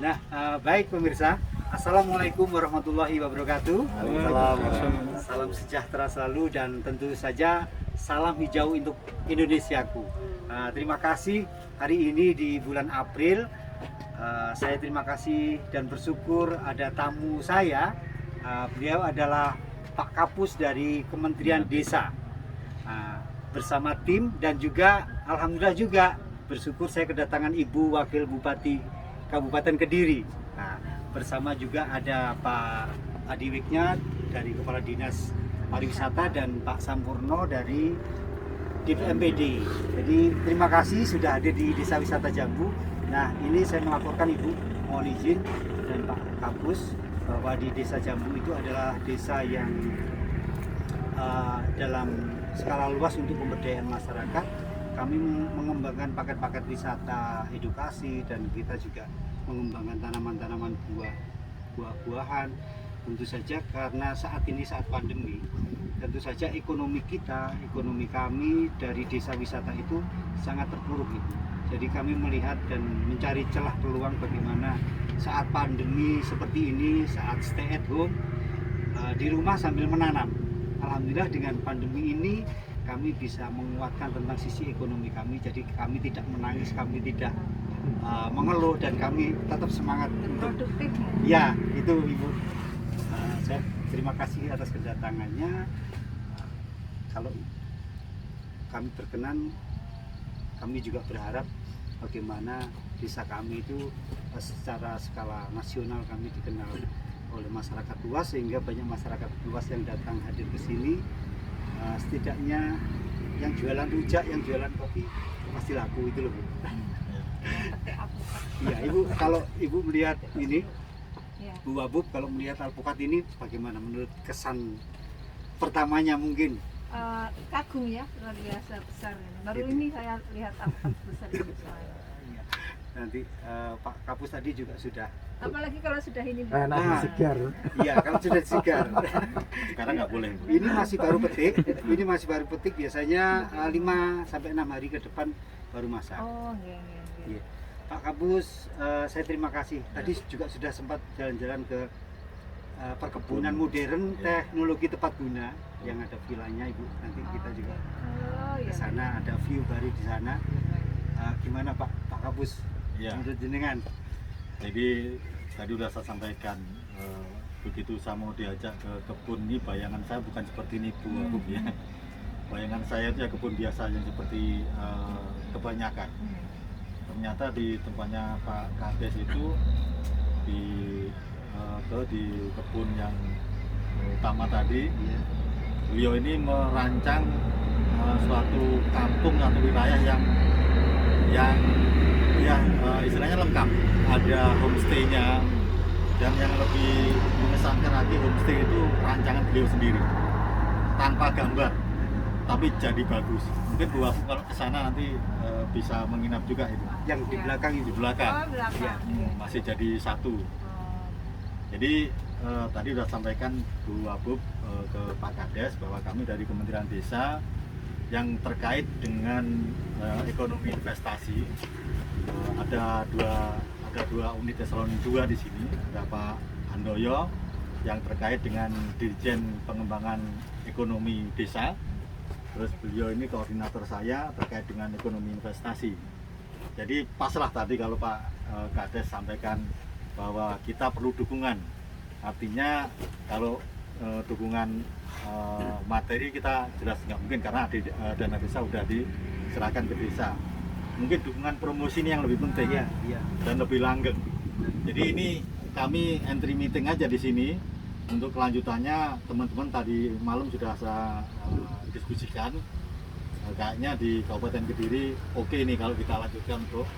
Nah, baik pemirsa, Assalamualaikum warahmatullahi wabarakatuh. Salam sejahtera selalu dan tentu saja salam hijau untuk Indonesiaku. Terima kasih hari ini di bulan April. Saya terima kasih dan bersyukur ada tamu saya. Beliau adalah Pak Kapus dari Kementerian Desa. Bersama tim dan juga alhamdulillah juga bersyukur saya kedatangan Ibu Wakil Bupati Kabupaten Kediri. Bersama juga ada Pak Adiwiknya dari Kepala Dinas Pariwisata dan Pak Sampurno dari DPMPD. Jadi terima kasih sudah hadir di Desa Wisata Jambu. Nah, ini saya melaporkan Ibu, mohon izin dan Pak Kapus bahwa di Desa Jambu itu adalah desa yang dalam skala luas untuk pemberdayaan masyarakat. Kami mengembangkan paket-paket wisata edukasi dan kita juga mengembangkan tanaman-tanaman buah-buahan. Tentu saja karena saat ini saat pandemi, tentu saja ekonomi kami dari desa wisata itu sangat terpuruk itu. Jadi kami melihat dan mencari celah peluang bagaimana saat pandemi seperti ini, saat stay at home di rumah sambil menanam. Alhamdulillah dengan pandemi ini kami bisa menguatkan tentang sisi ekonomi kami. Jadi kami tidak menangis, kami tidak mengeluh dan kami tetap semangat untuk produktif. Ya, itu Ibu. Saya terima kasih atas kedatangannya. Kalau kami berkenan, kami juga berharap bagaimana desa kami itu secara skala nasional kami dikenal oleh masyarakat luas, sehingga banyak masyarakat luas yang datang hadir ke sini. Setidaknya yang jualan rujak, yang jualan kopi pasti laku itu loh Bu. Iya Ibu, kalau Ibu melihat ini, Bu Wabub, kalau melihat alpukat ini bagaimana menurut kesan pertamanya mungkin? Kagum ya, luar biasa besar. Baru ini saya lihat alpukat besar itu. Nanti Pak Kapus tadi juga sudah. Apalagi kalau sudah ini. Segar. Iya, kalau sudah segar. Sekarang nggak boleh. Ini masih baru petik. Ini masih baru petik. Biasanya 5 sampai 6 hari ke depan baru masak. Oh, iya. Pak Kapus, saya terima kasih. Tadi juga sudah sempat jalan-jalan ke perkebunan modern teknologi tepat guna yang ada vilanya Ibu. Nanti kita juga ke sana, ada view baru di sana. Gimana Pak Kapus? Ya. Menurut jenengan? Jadi tadi udah saya sampaikan, begitu saya mau diajak ke kebun ini, bayangan saya bukan seperti ini Bu Wabub ya. Bayangan saya itu ya kebun biasa yang seperti kebanyakan. Ternyata di tempatnya Pak Kades itu di kebun yang utama tadi, beliau ini merancang suatu kampung atau wilayah yang istilahnya lengkap. Ada homestay-nya, dan yang lebih mengesankan lagi, homestay itu rancangan beliau sendiri tanpa gambar, tapi jadi bagus. Mungkin Bu Wabub kalau ke sana nanti bisa menginap juga itu. Yang di belakang itu. Di belakang. Oh, belakang. Masih jadi satu. Jadi tadi sudah sampaikan Bu Wabub ke Pak Kades bahwa kami dari Kementerian Desa yang terkait dengan ekonomi investasi, ada dua unit eselon 2 di sini. Ada Pak Handoyo yang terkait dengan Dirjen Pengembangan Ekonomi Desa. Terus beliau ini koordinator saya terkait dengan ekonomi investasi. Jadi paslah tadi kalau Pak Kades sampaikan bahwa kita perlu dukungan. Artinya kalau dukungan materi kita jelas nggak mungkin karena dana desa sudah diserahkan ke desa. Mungkin dukungan promosi ini yang lebih penting dan lebih langgeng. Jadi ini kami entry meeting aja di sini. Untuk kelanjutannya teman-teman tadi malam sudah saya diskusikan. Kayaknya di Kabupaten Kediri oke nih kalau kita lanjutkan untuk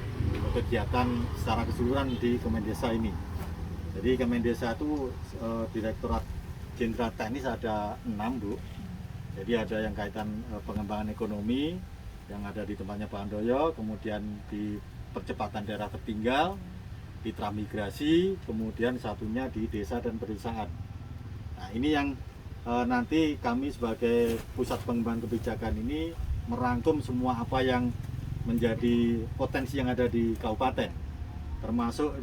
kegiatan secara keseluruhan di Kemendesa ini. Jadi Kemendesa itu Direktorat Jenderal Teknis ada 6 Bu. Jadi ada yang kaitan pengembangan ekonomi yang ada di tempatnya Pak Handoyo, kemudian di percepatan daerah tertinggal, di transmigrasi, kemudian satunya di desa dan pedesaan. Nah ini yang nanti kami sebagai pusat pengembangan kebijakan ini merangkum semua apa yang menjadi potensi yang ada di kabupaten. termasuk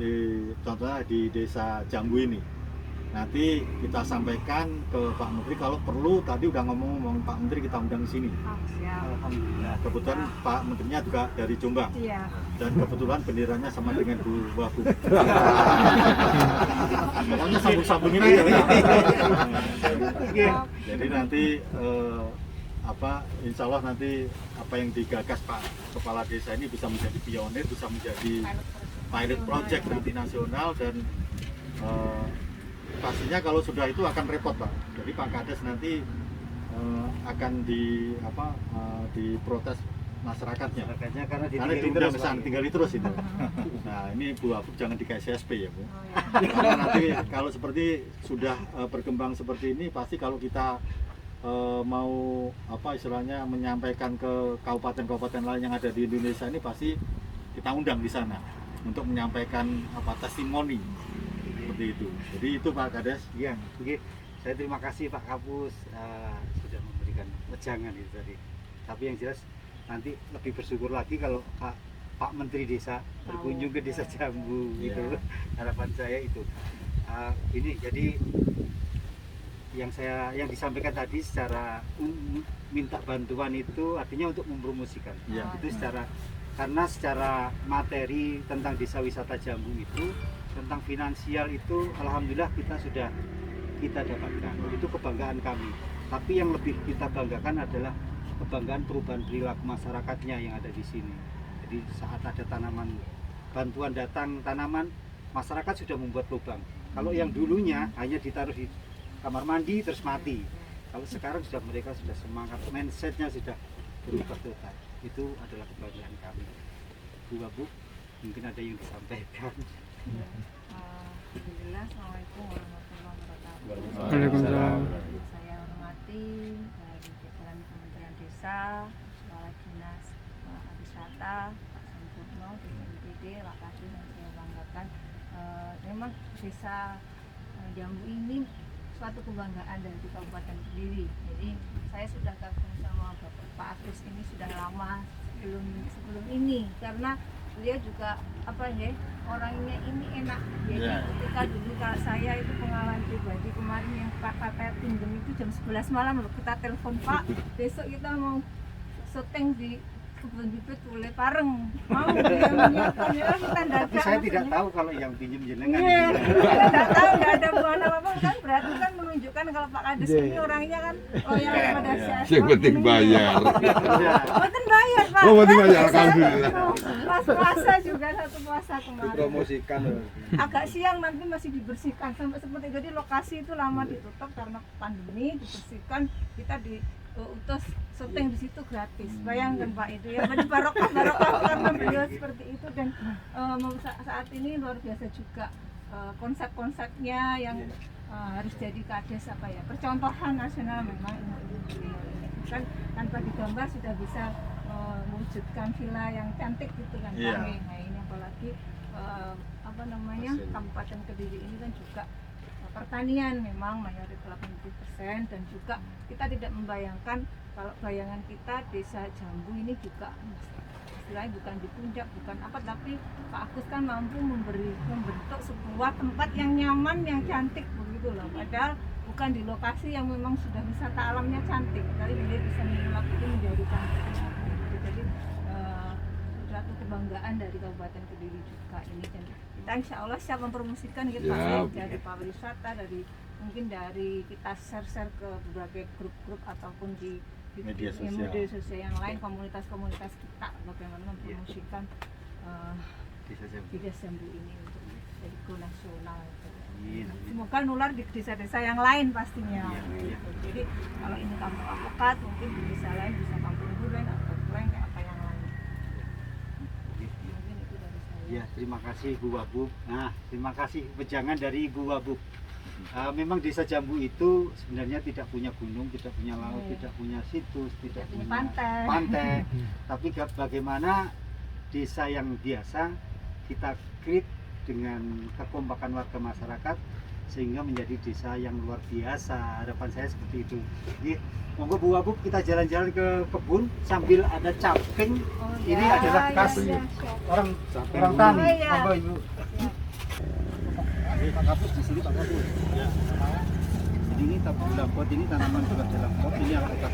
contohnya di desa Jambu ini. Nanti kita sampaikan ke Pak Menteri, kalau perlu tadi udah ngomong Pak Menteri kita undang ke sini. Oh, siap. Alhamdulillah. Kebetulan Pak Menterinya juga dari Jombang. Iya. Dan kebetulan benderanya sama dengan Bu Wahbu. Pokoknya sambung-sambungin aja. Jadi nanti insya Allah nanti apa yang digagas Pak Kepala Desa ini bisa menjadi pionir, bisa menjadi pilot project multinasional dan pastinya kalau sudah itu akan repot Pak. Jadi Pak Kades nanti akan diprotes masyarakatnya. Karena diundang ke sana, tinggali terus itu. Nah ini Bu Afuk jangan dikasih SP ya Bu. Karena nanti kalau seperti sudah berkembang seperti ini, pasti kalau kita mau istilahnya menyampaikan ke kabupaten-kabupaten lain yang ada di Indonesia ini, pasti kita undang di sana untuk menyampaikan testimoni seperti itu. Jadi itu Pak Kades. Iya, oke. Saya terima kasih Pak Kapus sudah memberikan wejangan itu tadi. Tapi yang jelas nanti lebih bersyukur lagi kalau Pak Menteri Desa berkunjung ke Desa Jambu gitu. Harapan saya itu. Ini jadi yang disampaikan tadi secara minta bantuan itu artinya untuk mempromosikan. Itu karena secara materi tentang desa wisata Jambu itu, tentang finansial itu alhamdulillah kita dapatkan. Itu kebanggaan kami. Tapi yang lebih kita banggakan adalah kebanggaan perubahan perilaku masyarakatnya yang ada di sini. Jadi saat ada tanaman, bantuan datang tanaman, masyarakat sudah membuat lubang. Kalau yang dulunya hanya ditaruh di kamar mandi terus mati. Kalau sekarang mereka sudah semangat, mindsetnya sudah berubah total. Itu adalah kebanggaan kami. Bu Wabu, mungkin ada yang disampaikan. Alhamdulillah, Assalamualaikum warahmatullahi wabarakatuh. Waalaikumsalam. Saya hormati dari jajaran Kementerian Desa, Kepala Dinas Wisata, Pak Sampurno, BPD, Lakasi yang saya banggakan. Memang desa Jambu ini suatu kebanggaan dari Kabupaten Kediri. Jadi saya sudah gabung sama Pak Agus ini sudah lama sebelum ini, karena beliau juga orangnya ini enak. Jadi ketika dulu saya itu pengalaman pribadi kemarin yang Pak pinjam itu jam 11 malam loh, kita telepon Pak, besok kita mau syuting di kebun bibit boleh bareng, mau dia menyiapkan ya kita dadak. Tapi saya tidak tahu kalau yang pinjam jenengan. Tidak tahu, nggak ada hubungan apa kan, berarti kan menunjukkan kalau Pak Kades ini orangnya kan loyal kepada siapa. Yang penting bayar. Penting bayar Pak. Oh, penting bayar, alhamdulillah. Pas puasa juga satu puasa kemarin. Dipromosikan. Agak siang nanti masih dibersihkan sampai seperti jadi lokasi itu lama ditutup karena pandemi, dibersihkan, kita utus syuting di situ gratis. Bayangkan Pak itu ya, barokah karena beliau seperti itu. Dan saat ini luar biasa juga konsep-konsepnya yang harus jadi kades percontohan nasional. Memang ini kan tanpa digambar sudah bisa mewujudkan villa yang cantik gitu kan Pak. Nah ini apalagi Kabupaten Kediri ini kan juga pertanian memang mayoritas 80%, dan juga kita tidak membayangkan kalau bayangan kita desa Jambu ini juga istilahnya bukan di puncak, bukan tapi Pak Agus kan mampu membentuk sebuah tempat yang nyaman, yang cantik begitu loh. Padahal bukan di lokasi yang memang sudah wisata alamnya cantik, tapi beliau bisa menyulap itu menjadi cantik. Jadi suatu kebanggaan dari Kabupaten Kediri juga ini, dan kita insya Allah siap mempromosikan gitu Pak, dari pariwisata, mungkin dari kita share ke berbagai grup-grup ataupun di media sosial yang lain, komunitas-komunitas kita, bagaimana mempromosikan Desa Jambu ini untuk jadi go nasional. Semoga nular di desa-desa yang lain pastinya. Jadi kalau ini kampung avokat, mungkin di desa lain bisa kampung duren atau duren apa yang lain. Mungkin itu dari saya. Ya, terima kasih Bu Wabu. Nah, terima kasih wejangan dari Bu Wabu. Memang desa Jambu itu sebenarnya tidak punya gunung, tidak punya laut, tidak punya situs, tidak punya pantai. Tapi bagaimana desa yang biasa kita create dengan kekompakan warga masyarakat, sehingga menjadi desa yang luar biasa. Harapan saya seperti itu. Jadi monggo Bu Wabub kita jalan-jalan ke kebun sambil ada caping. Oh, Ini ya, adalah ya, khas ya, siap. orang tani. Oh, iya. Monggo Ibu. Pak Kapus di sini Pak Kapus. Ya. Jadi ini dalam pot ini tanaman juga dalam pot ini alpukat.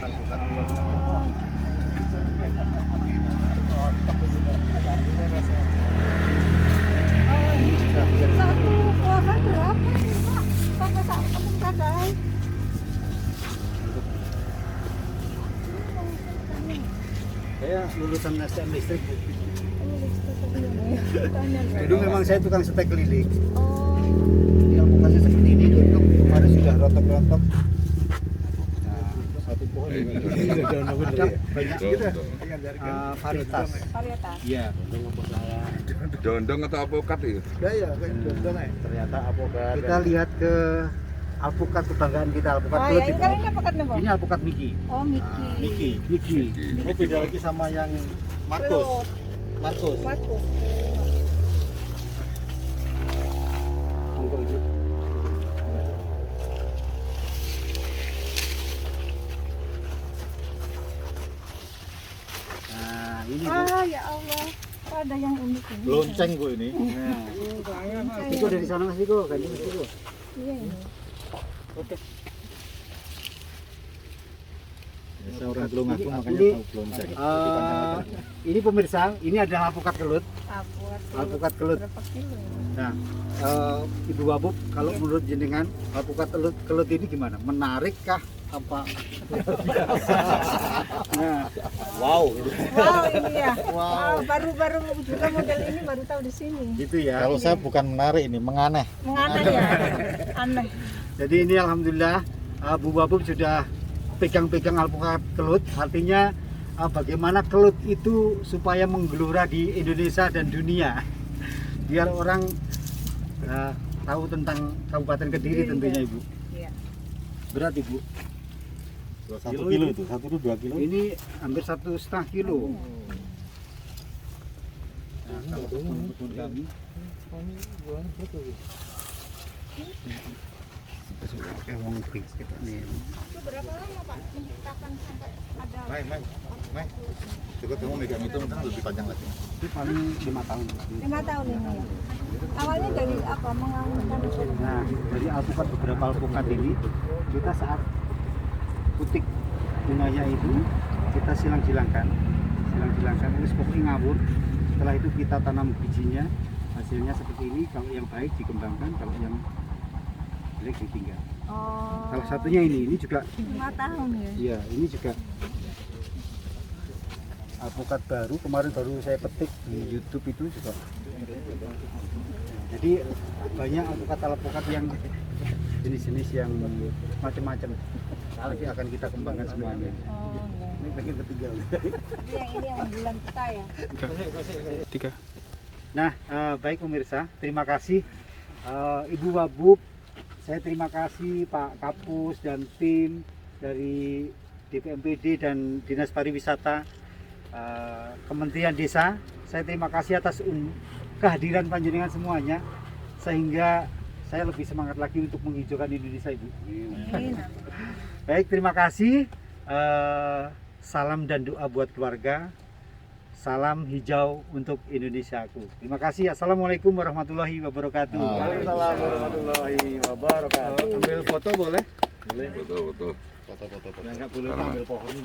Satu pohon berapa nih Pak? Sampai satu kadang. Saya lulusan STM listrik. Dulu memang saya tukang setek keliling. Oh, Di alpukatnya seperti ini dulu kemarin sudah rontok-rontok. Nah, satu pohon ini ada banyak gitu. Varietas. varietas. Iya. Dondong atau apokat itu? Ternyata avokat. Kita lihat ke alpukat kebanggaan kita, alpukat Oh, Belut ya, ini itu. kan ini apa nih Bang? Ini alpukat Miki. Oh, Miki. Miki. Ini beda lagi sama yang Markus. Markus. Markus. Monggo, Ibu. Nah, ini Bu. Ah, ya Allah. Oh, ada yang unik ini. Lonceng Bu ini. Nah, Mas Diko dari sana Mas Diko, ganti Mas Diko. Iya, ini. Oke. Saya orang belum ngaku makanya Ini- tahu lonceng. Ini pemirsa, ini adalah alpukat kelut. Alpukat Kelut. berapa kilo? Nah, Ibu Wabub, kalau menurut jenengan alpukat kelut ini gimana? Menarik kah? Apa? Nah, Wow. Wow, ini ya. Wow, baru-baru juga model ini baru tahu di sini. gitu ya. Kalau saya bukan menarik ini, menganeh. Menganeh ya. Aneh. Jadi ini alhamdulillah Bu Wabub sudah pegang-pegang alpukat kelut, artinya bagaimana kelut itu supaya menggelora di Indonesia dan dunia, biar orang tahu tentang Kabupaten Kediri tentunya Ibu. Iya. Berat Ibu. 1 kilo itu, 1 itu 2 kilo. Ini hampir 1,5 kilo. Nah, kalau kebun kami Itu berapa lama Pak menciptakan sampai ada Mai. Coba kamu megang itu kan lebih panjang lagi. itu paling 5 tahun. 5 tahun ini ya. Awalnya dari apa? Menganggurkan Nah, dari alpukat beberapa alpukat ini kita saat putik bunganya itu kita silang-silangkan terus pokoknya ngawur. Setelah itu kita tanam bijinya, hasilnya seperti ini. Kalau yang baik dikembangkan, kalau yang jelek ditinggal. Oh. Salah satunya ini juga 5 tahun ya. iya, ini juga alpukat baru, kemarin baru saya petik di YouTube itu juga. Jadi banyak alpukat yang jenis-jenis yang macam-macam. Nanti akan kita kembangkan semuanya. Oh, Ini bagian ketiga. ini yang bulan kita ya. Nah, baik pemirsa, terima kasih Ibu Wabub. Saya terima kasih Pak Kapus dan tim dari DPMPD dan Dinas Pariwisata Kementerian Desa. Saya terima kasih atas kehadiran panjenengan semuanya, sehingga saya lebih semangat lagi untuk menghijaukan Indonesia, Ibu. Amin. Baik, terima kasih. Salam dan doa buat keluarga. Salam hijau untuk Indonesiaku. Terima kasih. Assalamualaikum warahmatullahi wabarakatuh. Waalaikumsalam warahmatullahi wabarakatuh. Ambil foto boleh? Boleh. Betul. Foto-foto. Yang nggak boleh ambil pohon ini.